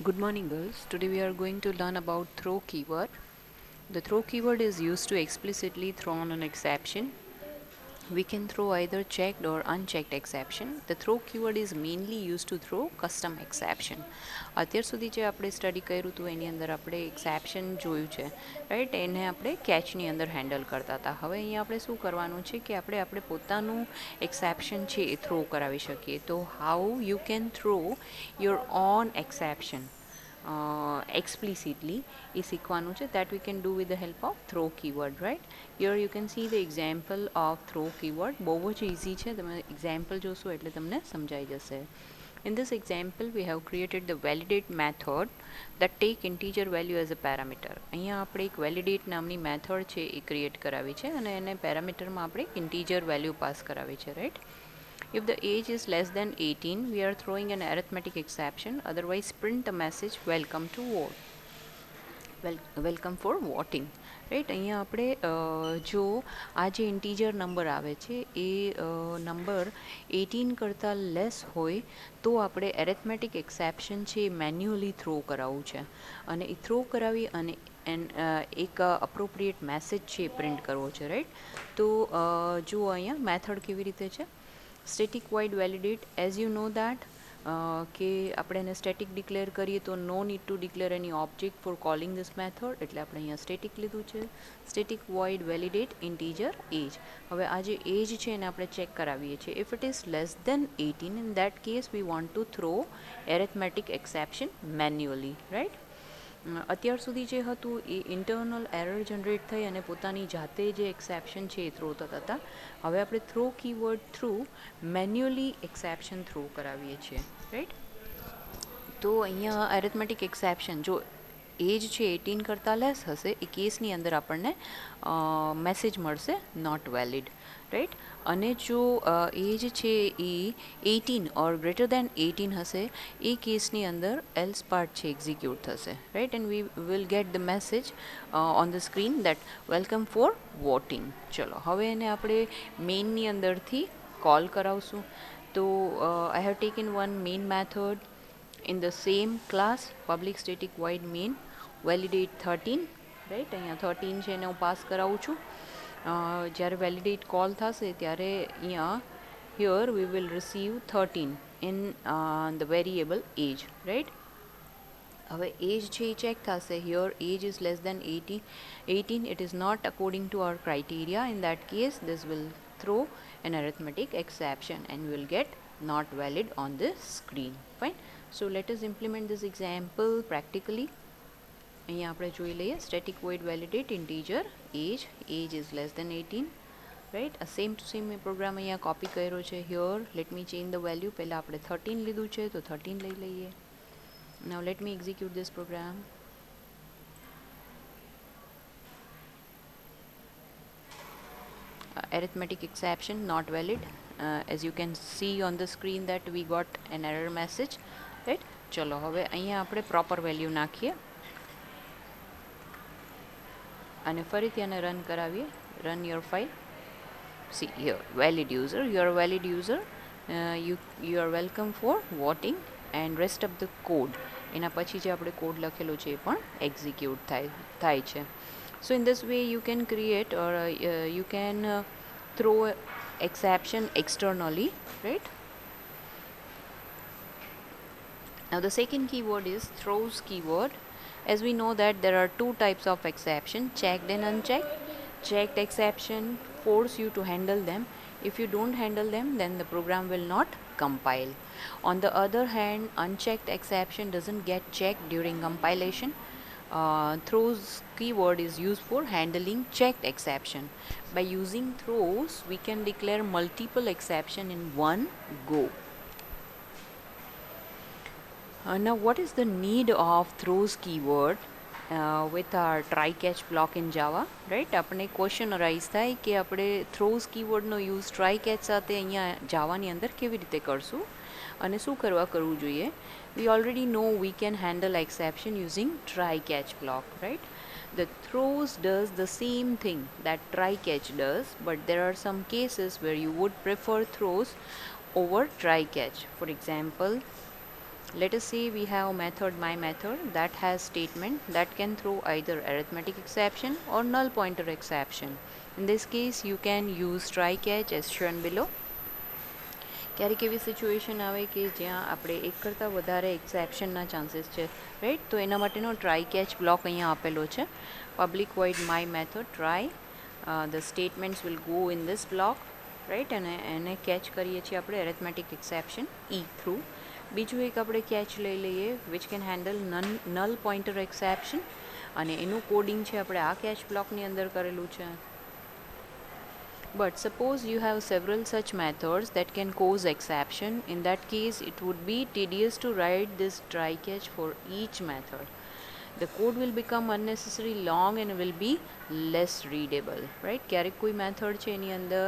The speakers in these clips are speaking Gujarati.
Good morning, girls. Today we are going to learn about throw keyword. The throw keyword is used to explicitly throw on an exception. We can throw either checked or unchecked exception. The throw keyword is mainly used to throw custom exception. અત્યાર સુધી જે આપણે સ્ટડી કર્યું હતું એની અંદર આપણે એક્સેપ્શન જોયું છે, રાઈટ? એને આપણે કેચની અંદર હેન્ડલ કરતા હતા. હવે અહીંયા આપણે શું કરવાનું છે કે આપણે પોતાનું એક્સેપ્શન છે એ થ્રો કરાવી શકીએ. તો how you can throw your own exception explicitly is શીખવાનું છે. That we can do with the help of throw keyword, right? Here you can see the example of throw keyword. બહુ જ ઇઝી છે, તમે એક્ઝામ્પલ જોશો એટલે તમને સમજાઈ જશે. In this example we have created the validate method that take integer value as a parameter. અહીંયા આપણે એક validate નામની મેથડ છે એ ક્રિએટ કરાવી છે અને એને પેરામીટરમાં આપણે integer value પાસ કરાવી છે, right? If the age is less than 18, we are throwing an arithmetic exception. Otherwise, print the message welcome to vote. Welcome for voting, right? અહીંયા આપણે જો આ જે ઇન્ટીજર નંબર આવે છે એ નંબર 18 કરતાં લેસ હોય તો આપણે એરેથમેટિક એક્સેપ્શન છે એ મેન્યુઅલી થ્રો કરાવવું છે અને એ થ્રો કરાવી અને એક અપ્રોપ્રિએટ મેસેજ છે એ પ્રિન્ટ કરવો છે, રાઈટ? તો જુઓ અહીંયા મેથડ કેવી રીતે છે. Static void validate, as you know that કે આપણે એને સ્ટેટિક ડિક્લેર કરીએ તો no need to declare any object for calling this method, એટલે આપણે અહીંયા સ્ટેટિક લીધું છે. Static void validate integer age. હવે આ જે એજ છે એને આપણે ચેક કરાવીએ છીએ. If it is less than 18, in that case we want to throw arithmetic exception manually, right? અત્યાર સુધી જે હતું એ ઇન્ટરનલ એરર જનરેટ થઈ અને પોતાની જાતે જે એક્સેપ્શન છે એ થ્રો થતા હતા. હવે આપણે throw keyword through manually exception throw કરાવીએ છીએ, રાઈટ? તો અહીંયા એરેથમેટિક એક્સેપ્શન જો એજ છે 18 કરતાં લેસ હશે એ કેસની અંદર આપણને મેસેજ મળશે નોટ વેલિડ, રાઈટ? અને જો એજ છે એ 18 ઓર ગ્રેટર દેન 18 હશે એ કેસની અંદર એલ્સ પાર્ટ છે એક્ઝિક્યુટ થશે, right? And we will get the message on the screen that welcome for voting. ચલો હવે એને આપણે મેઇનની અંદરથી કોલ કરાવશું. તો I have taken one main method in the same class public static void main validate 13, right? અહીંયા 13 છે એને હું પાસ કરાવું છું. જ્યારે વેલિડેટ કોલ થશે ત્યારે અહીંયા here we will receive 13 in the variable age, right? હવે એજ છે એ ચેક થશે. here age is less than 18, it is not according to our criteria. In that case this will throw an arithmetic exception and we will get not valid on the screen. Fine. So let us implement this example practically. અહીંયા આપણે જોઈ લઈએ. static void validate integer age is less than 18, right? A same to same program અહીંયા કોપી કર્યો છે. here let me change the value. પહેલા આપણે 13 લીધું છે તો 13 લઈ લઈએ. now let me execute this program. Arithmetic exception not valid. As you can see on the screen that we got an error message, right? ચલો હવે અહીંયા આપણે પ્રોપર વેલ્યુ નાખીએ અને ફરીથી આને રન કરાવીએ. Run your file. See here valid user, you are valid user, you are welcome for voting and rest of the code. એના પછી જે આપણે કોડ લખેલો છે એ પણ એક્ઝિક્યુટ થાય છે. So in this way you can create or you can throw exception externally, right? Now the second keyword is throws keyword. As we know that there are two types of exception, checked and unchecked. Checked exception force you to handle them. If you don't handle them then the program will not compile. On the other hand, unchecked exception doesn't get checked during compilation. Throws keyword is used for handling checked exception. By using throws we can declare multiple exception in one go. Now what is the need of throws keyword with our try catch block in Java, right? આપણે ક્વેશ્ચન અરાઇઝ થાય કે આપણે થ્રોઝ કીવર્ડનો યુઝ ટ્રાય કેચ સાથે અહીંયા જાવાની અંદર કેવી રીતે કરશું અને શું કરવું જોઈએ. we already know we can handle exception using try catch block, right? The throws does the same thing that try catch does, but there are some cases where you would prefer throws over try catch. For example, Let us say we have a method my method that has statement that can throw either arithmetic exception or null pointer exception. In this case you can use try catch as shown below. ક્યારેક એવી સિચ્યુએશન આવે કે જ્યાં આપણે એક કરતાં વધારે એક્સેપ્શનના ચાન્સીસ છે, રાઈટ? તો એના માટેનો ટ્રાય કેચ બ્લોક અહીંયા આપેલો છે. Public void my method try, the statements will go in this block, right? અને એને કેચ કરીએ છીએ આપણે એરેથમેટિક એક્સેપ્શન થ્રુ. બીજું એક આપણે કેચ લઈ લઈએ which can handle null pointer exception, અને એનું કોડિંગ છે આપણે આ કેચ બ્લોકની અંદર કરેલું છે. But suppose you have several such methods that can cause exception. In that case, it would be tedious to write this try catch for each method. The code will become unnecessarily long and will be less readable, right? ક્યારેક કોઈ મેથડ છે એની અંદર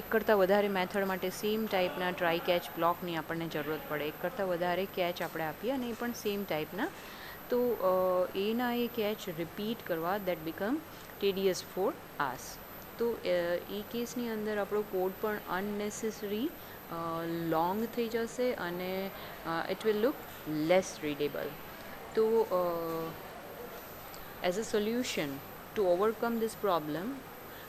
એક કરતાં વધારે મેથડ માટે સેમ ટાઈપના ટ્રાય કેચ બ્લોકની આપણને જરૂરત પડે. એક કરતાં વધારે કેચ આપણે આપીએ અને એ પણ સેમ ટાઈપના, તો એના એ કેચ રિપીટ કરવા દેટ બીકમ ટેડિયસ ફોર આસ. તો એ કેસની અંદર આપણો કોડ પણ અનનેસેસરી લોંગ થઈ જશે અને it will look less readable. તો as a solution to overcome this problem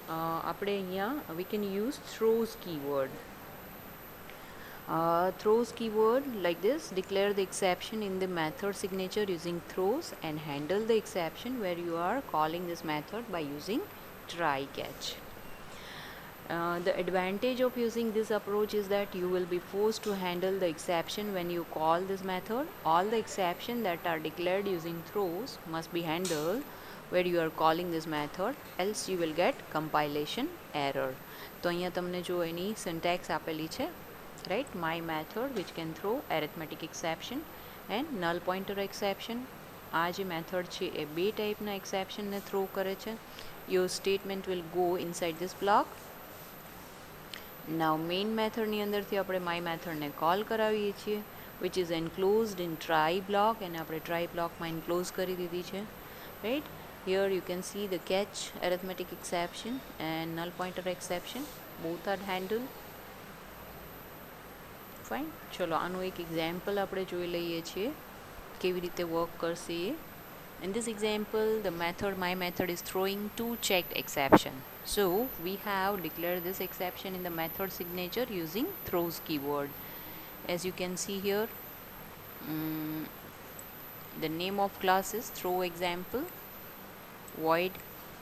આપણે અહીંયા we can use throws keyword. Throws keyword like this: declare the exception in the method signature using throws and handle the exception where you are calling this method by using try catch. The advantage of using this approach is that you will be forced to handle the exception when you call this method. All the exceptions that are declared using throws must be handled where you are calling this method, else you will get compilation error. તો અહીંયા તમને જો એની સિન્ટેક્સ આપેલી છે, right? My method which can throw arithmetic exception and null pointer exception. આ જે મેથડ છે એ બે ટાઈપના એક્સેપ્શનને થ્રો કરે છે. Your statement will go inside this block. Now main મેથડની અંદરથી આપણે my મેથડને કોલ કરાવીએ છીએ which is enclosed in try block, અને આપણે try blockમાં enclose કરી દીધી છે, right? Here you can see the catch, arithmetic exception and null pointer exception, both are handled. Fine. ચલો આનું એક એક્ઝામ્પલ આપણે જોઈ લઈએ છીએ કેવી રીતે વર્ક કરશે એ. In this example, the method my method is throwing two checked exception. So we have declared this exception in the method signature using throws keyword. As you can see here, the name of class is throw example, void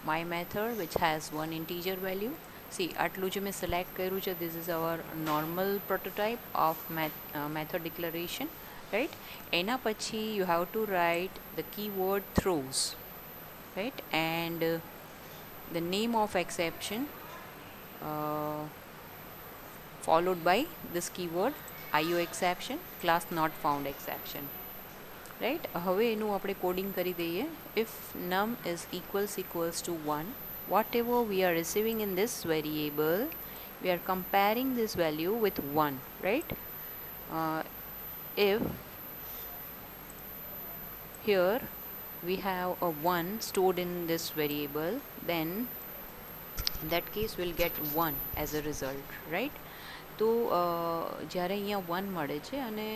my method which has one integer value. See, આટલું જે મેં સિલેક્ટ કર્યું છે, this is our normal prototype of method declaration, right? એના પછી you have to write the keyword throws, right? And the name of exception followed by this keyword IO exception, class not found exception, right? હવે એનું આપણે કોડિંગ કરી દઈએ. If num is equals to 1, whatever we are receiving in this variable, we are comparing this value with 1, right? If here we have a 1 stored in this variable, then in that case we'll get 1 as a result, right? તો જ્યારે અહીંયા 1 મળે છે અને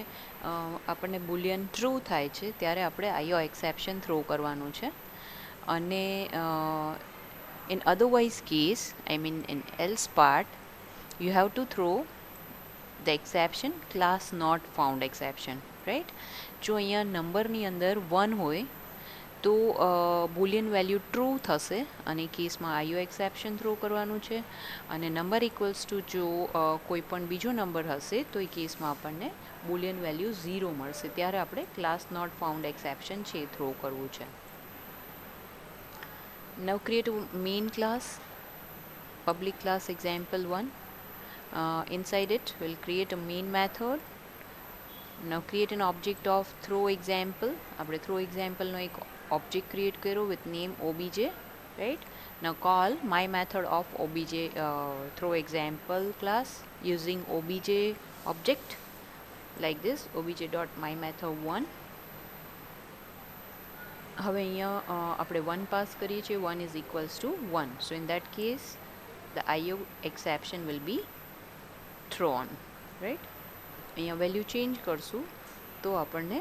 આપણને બુલિયન ટ્રુ થાય છે ત્યારે આપણે આઈઓ એક્સેપ્શન થ્રો કરવાનું છે. અને in otherwise case, I mean in else part, you have to throw the exception class not found exception, right? જો અહીંયા નંબરની અંદર 1 હોય તો બુલિયન વેલ્યુ ટ્રુ થશે અને કેસમાં આઈઓ એક્સેપ્શન થ્રો કરવાનું છે. અને નંબર ઇક્વલ્સ ટુ જો કોઈ પણ બીજો નંબર હશે તો એ કેસમાં આપણને બુલિયન વેલ્યુ 0 મળશે, ત્યારે આપણે ક્લાસ નોટ ફાઉન્ડ એક્સેપ્શન છે એ થ્રો કરવું છે. Now create a main class, public class example1. Inside it we'll create a main method. Now create an object of throw example. આપણે throw example નો એક object create કર્યો with name obj, right? Now call my method of obj throw example class using obj object like this, obj.myMethod1. હવે અહીંયા આપણે 1 પાસ કરીએ છીએ, 1 is equals to 1. So in that case the IO exception will be thrown, right? અહીંયા વેલ્યુ ચેન્જ કરશું તો આપણને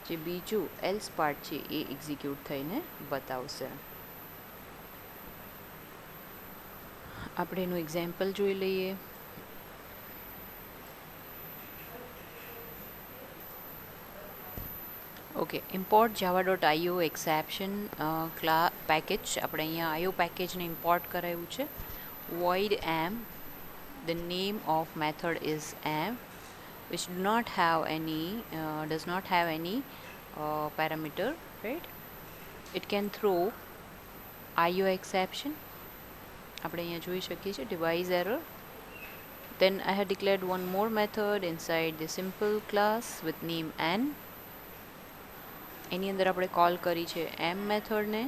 જે બીજું એલ્સ પાર્ટ છે એ એક્ઝિક્યુટ થઈને બતાવશે. આપણે એનું એક્ઝામ્પલ જોઈ લઈએ. Okay, import java.io exception package. આપણે અહીંયા IO પેકેજને ઇમ્પોર્ટ કરાયું છે. void am, the name of method is am, which does not have any parameter, right? It can throw IO exception. આપણે અહીંયા જોઈ શકીએ છીએ device error. Then I have declared one more method inside the simple class with name n. એની અંદર આપણે કોલ કરી છે m મેથડને.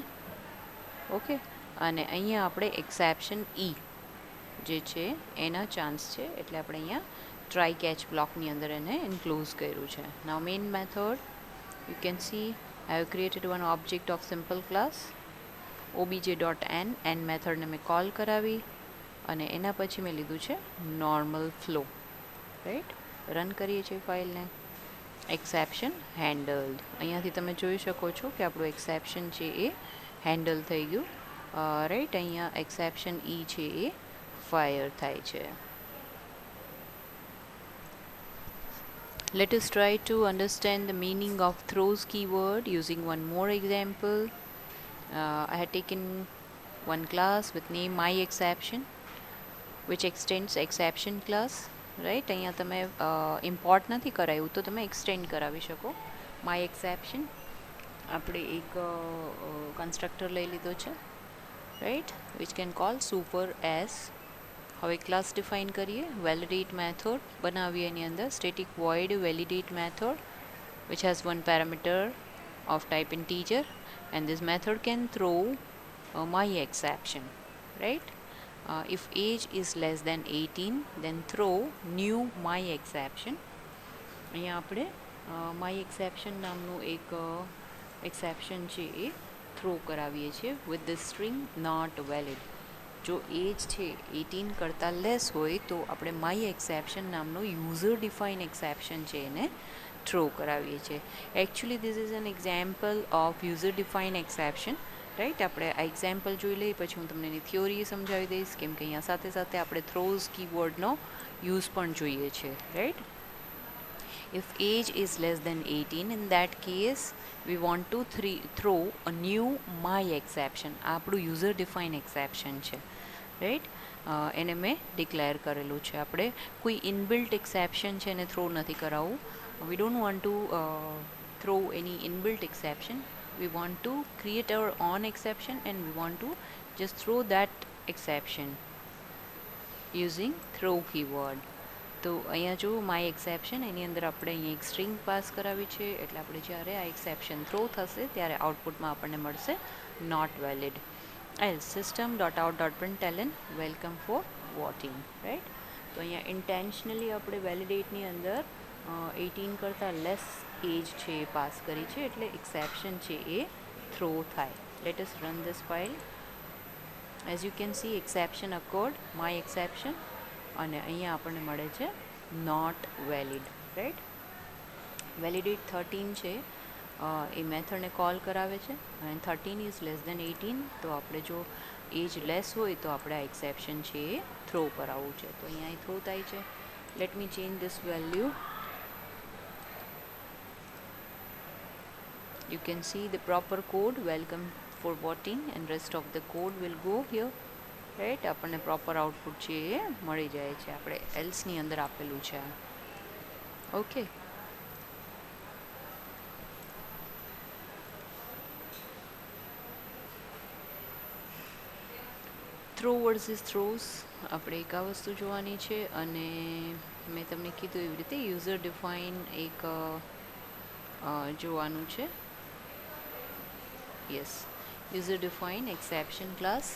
ઓકે, અને અહીંયા આપણે એક્સેપ્શન e જે છે એના ચાન્સ છે, એટલે આપણે અહીંયા ટ્રાય કેચ બ્લોકની અંદર એને ઇન્ક્લોઝ કર્યું છે. Now main method, you can see I have created one object of simple class obj.n. n મેથડને મેં કોલ કરાવી અને એના પછી મેં લીધું છે નોર્મલ ફ્લો, રાઈટ. રન કરીએ છીએ ફાઇલને. એક્સેપ્શન હેન્ડલ્ડ. અહીંયાથી તમે જોઈ શકો છો કે આપણું એક્સેપ્શન છે એ હેન્ડલ થઈ ગયું, રાઈટ. અહીંયા એક્સેપ્શન e છે એ ફાયર થાય છે. Let us try to understand the meaning of throws keyword using one more example. I had taken one class with name myException, which extends exception class, right? અહીંયા તમે ઇમ્પોર્ટ નથી કરાયું તો તમે એક્સટેન્ડ કરાવી શકો. myException આપણે એક કન્સ્ટ્રક્ટર લઈ લીધો છે, right, which can call super as. હવે ક્લાસ ડિફાઇન કરીએ. વેલિડેટ મેથડ બનાવીએ એની અંદર static void validate method which has one parameter of type integer, and this method can throw myException, right? If age is less than 18, then throw new myException. અહીંયા આપણે myException નામનું એક એક્સેપ્શન છે એ થ્રો કરાવીએ છીએ with the string not valid. જો એજ છે 18 કરતાં લેસ હોય તો આપણે myException નામનો યુઝર ડિફાઇન એક્સેપ્શન છે એને થ્રો કરાવીએ છીએ. Actually this is an example of user define exception, right. આપણે આ એક્ઝામ્પલ જોઈ લઈએ પછી હું તમને એની થિયોરી સમજાવી દઈશ, કેમ કે અહીંયા સાથે સાથે આપણે થ્રોઝ કીવર્ડનો યુઝ પણ જોઈએ છે, right. If age is less than 18, in that case we want to throw a new myException. આ આપણું યુઝર ડિફાઇન એક્સેપ્શન છે, રાઈટ. એને મેં ડિક્લેર કરેલું છે. આપણે કોઈ ઇનબિલ્ટ એક્સેપ્શન છે એને થ્રો નથી કરાવવું. We don't want to throw any inbuilt exception. We want to create our own exception and we want to just throw that exception using throw keyword. તો અહીંયા જો myException એની અંદર આપણે અહીંયા એક સ્ટ્રિંગ પાસ કરાવી છે, એટલે આપણે જ્યારે આ એક્સેપ્શન થ્રો થશે ત્યારે આઉટપુટમાં આપણને મળશે not valid. else system.out.println welcome for voting, right. તો અહીંયા ઇન્ટેન્શનલી આપણે વેલિડેટની અંદર 18 કરતાં લેસ એજ છે એ પાસ કરી છે, એટલે એક્સેપ્શન છે એ થ્રો થાય. Let us run this file. As you can C exception occurred, myException, અને અહીંયા આપણને મળે છે નોટ વેલિડ, રાઈટ. વેલિડેટ 13 છે એ મેથડને કોલ કરાવે છે અને 13 ઇઝ લેસ દેન 18, તો આપણે જો એજ લેસ હોય તો આપણે આ એક્સેપ્શન છે એ થ્રો કરાવવું છે. તો અહીંયા થ્રો થાય છે. Let me change this value. You can see the proper code, welcome for voting, and rest of the code will go here, right. આપણને પ્રોપર આઉટપુટ છે એ મળી જાય છે. આપણે એલ્સની અંદર આપેલું છે. ઓકે, થ્રો વર્સિસ થ્રોઝ આપણે એક આ વસ્તુ જોવાની છે, અને મેં તમને કીધું એવી રીતે યુઝર ડિફાઇન એક જોવાનું છે. Yes, user define exception class.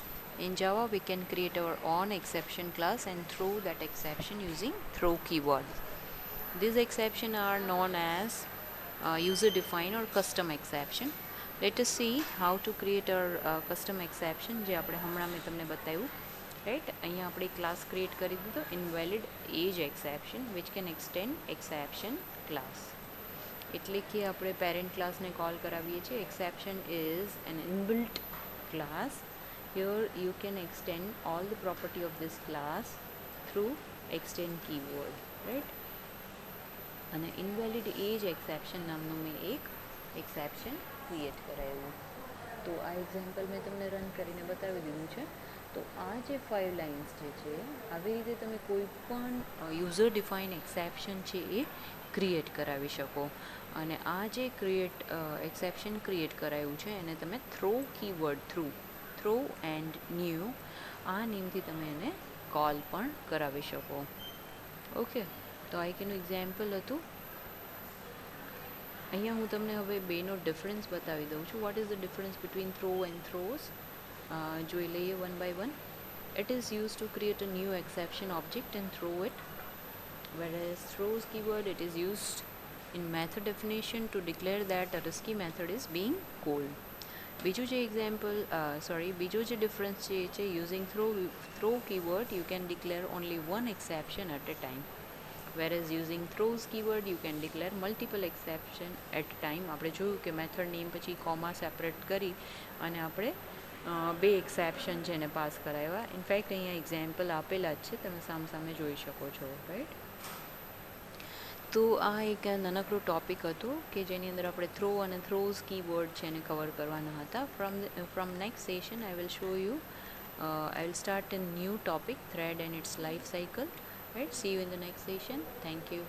In Java we can create our own exception class and throw that exception using throw keyword. These exceptions are known as user define or custom exception. Let us see how to create our custom exception જે આપણે હમણાં મેં તમને બતાવ્યું. રાઈટ. અહીંયા આપણે ક્લાસ ક્રિએટ કરી દીધો invalid age exception which can extend exception class. એટલે કે આપણે પેરેન્ટ ક્લાસને કોલ કરાવીએ છીએ. Exception is an inbuilt class. Here you can extend all the property of this class through extend keyword, right? અને ઇનવેલિડ એજ એક્સેપ્શન નામનું મેં એક એક્સેપ્શન ક્રિએટ કરાવ્યું. તો આ એક્ઝામ્પલ મેં તમને રન કરીને બતાવી દીધું છે. તો આ જે 5 લાઇન્સ જે છે આવી રીતે તમે કોઈ પણ યુઝર ડિફાઇન એક્સેપ્શન છે એ ક્રિએટ કરાવી શકો. અને આ જે એક્સેપ્શન ક્રિએટ કરાયું છે એને તમે throw keyword throw and new આ નેમથી તમે એને કોલ પણ કરાવી શકો. ઓકે, તો આ એક એનું એક્ઝામ્પલ હતું. અહીંયા હું તમને હવે બેનો ડિફરન્સ બતાવી દઉં છું. What is the difference between throw and throws જોઈ લઈએ one by one. It is use to create a new exception object and throw it, whereas throws keyword it is used in method definition to declare that a risky method is being called. બીજું જે બીજો જે ડિફરન્સ છે using throw keyword you can declare only one exception at a time, whereas using throws keyword you can declare multiple exception at a time. આપણે જોયું કે મેથડ નેમ પછી કોમા સેપરેટ કરી અને આપણે બે એક્સેપ્શન છે એને પાસ કરાવ્યા. ઇનફેક્ટ અહીંયા એક્ઝામ્પલ આપેલા જ છે, તમે સામે જોઈ શકો છો, રાઈટ. તો આ એક નાનકડો ટોપિક હતો કે જેની અંદર આપણે થ્રો અને થ્રોઝ કીવર્ડ છે એને કવર કરવાના હતા. From next session I will show you I will start a new topic, thread and its life cycle. Right, see you in the next session. Thank you.